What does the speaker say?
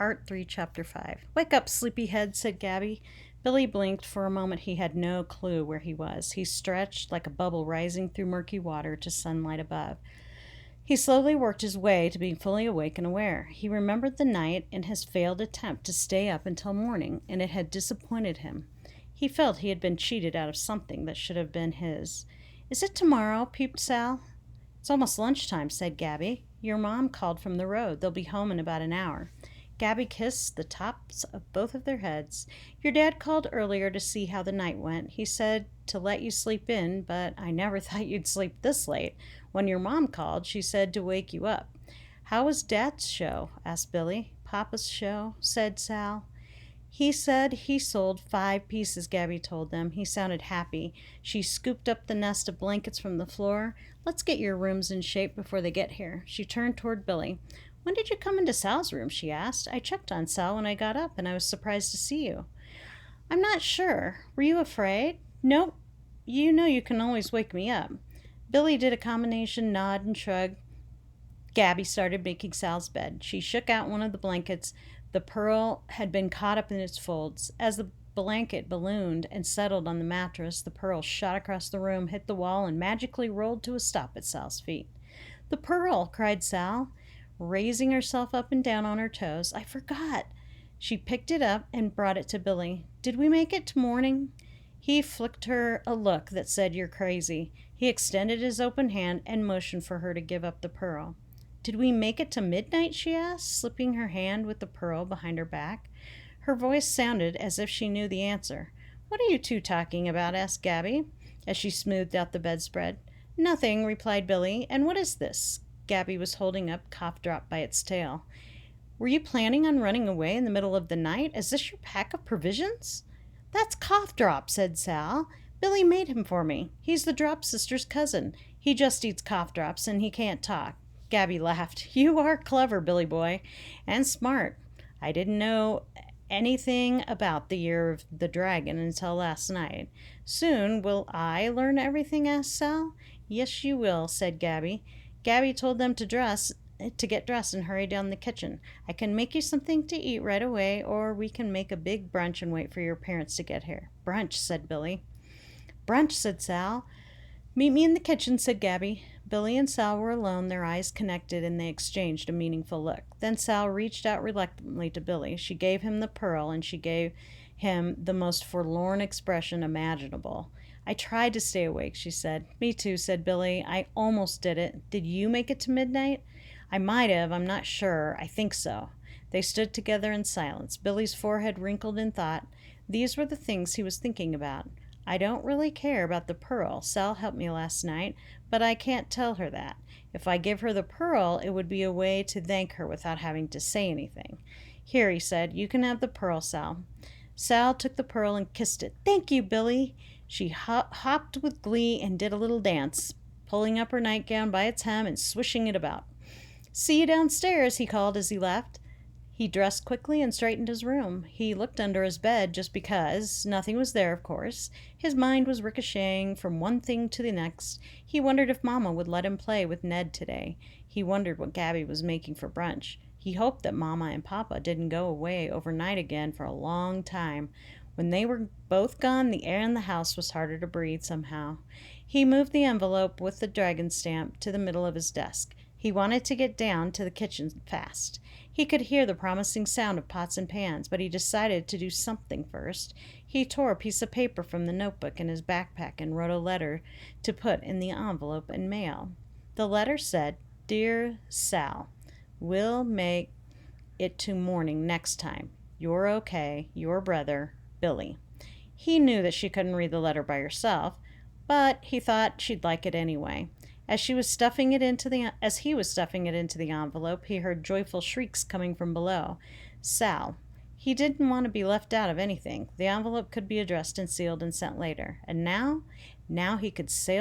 Part 3, Chapter 5. "Wake up, sleepyhead," said Gabby. Billy blinked. For a moment he had no clue where he was. He stretched like a bubble rising through murky water to sunlight above. He slowly worked his way to being fully awake and aware. He remembered the night and his failed attempt to stay up until morning, and it had disappointed him. He felt he had been cheated out of something that should have been his. "Is it tomorrow?" peeped Sal. "It's almost lunchtime," said Gabby. "Your mom called from the road. They'll be home in about an hour." Gabby kissed the tops of both of their heads. "Your dad called earlier to see how the night went. He said to let you sleep in, but I never thought you'd sleep this late. When your mom called, she said to wake you up." "How was Dad's show?" asked Billy. "Papa's show," said Sal. "He said he sold 5 pieces," Gabby told them. "He sounded happy." She scooped up the nest of blankets from the floor. "Let's get your rooms in shape before they get here." She turned toward Billy. "When did you come into Sal's room?" she asked. "I checked on Sal when I got up, and I was surprised to see you." "I'm not sure. Were you afraid?" "Nope. You know you can always wake me up." Billy did a combination nod and shrug. Gabby started making Sal's bed. She shook out one of the blankets. The pearl had been caught up in its folds. As the blanket ballooned and settled on the mattress, the pearl shot across the room, hit the wall, and magically rolled to a stop at Sal's feet. "The pearl!" cried Sal, raising herself up and down on her toes. "I forgot." She picked it up and brought it to Billy. "Did we make it to morning?" He flicked her a look that said, "You're crazy." He extended his open hand and motioned for her to give up the pearl. "Did we make it to midnight?" she asked, slipping her hand with the pearl behind her back. Her voice sounded as if she knew the answer. "What are you two talking about?" asked Gabby, as she smoothed out the bedspread. "Nothing," replied Billy. "And what is this?" Gabby was holding up Cough Drop by its tail. "Were you planning on running away in the middle of the night? Is this your pack of provisions?" "That's Cough Drop," said Sal. "Billy made him for me. He's the Drop sister's cousin. He just eats cough drops, and he can't talk." Gabby laughed. "You are clever, Billy boy, and smart. I didn't know anything about the Year of the Dragon until last night." "Soon will I learn everything?" asked Sal. "Yes, you will," said Gabby. Gabby told them to get dressed and hurry down the kitchen. "I can make you something to eat right away, or we can make a big brunch and wait for your parents to get here." "Brunch," said Billy. "Brunch," said Sal. "Meet me in the kitchen," said Gabby. Billy and Sal were alone, their eyes connected, and they exchanged a meaningful look. Then Sal reached out reluctantly to Billy. She gave him the pearl, and she gave him the most forlorn expression imaginable. "I tried to stay awake," she said. "Me too," said Billy. "I almost did it. Did you make it to midnight?" "I might have. I'm not sure. I think so." They stood together in silence. Billy's forehead wrinkled in thought. These were the things he was thinking about. "I don't really care about the pearl. Sal helped me last night, but I can't tell her that. If I give her the pearl, it would be a way to thank her without having to say anything." "Here," he said. "You can have the pearl, Sal." Sal took the pearl and kissed it. "Thank you, Billy." She hopped with glee and did a little dance, pulling up her nightgown by its hem and swishing it about. "See you downstairs," he called as he left. He dressed quickly and straightened his room. He looked under his bed just because. Nothing was there, of course. His mind was ricocheting from one thing to the next. He wondered if Mama would let him play with Ned today. He wondered what Gabby was making for brunch. He hoped that Mama and Papa didn't go away overnight again for a long time. When they were both gone, the air in the house was harder to breathe somehow. He moved the envelope with the dragon stamp to the middle of his desk. He wanted to get down to the kitchen fast. He could hear the promising sound of pots and pans, but he decided to do something first. He tore a piece of paper from the notebook in his backpack and wrote a letter to put in the envelope and mail. The letter said, "Dear Sal, we'll make it to morning next time. You're okay. Your brother, Billy." He knew that she couldn't read the letter by herself, but he thought she'd like it anyway. As he was stuffing it into the envelope, he heard joyful shrieks coming from below. Sal. He didn't want to be left out of anything. The envelope could be addressed and sealed and sent later. And now he could sail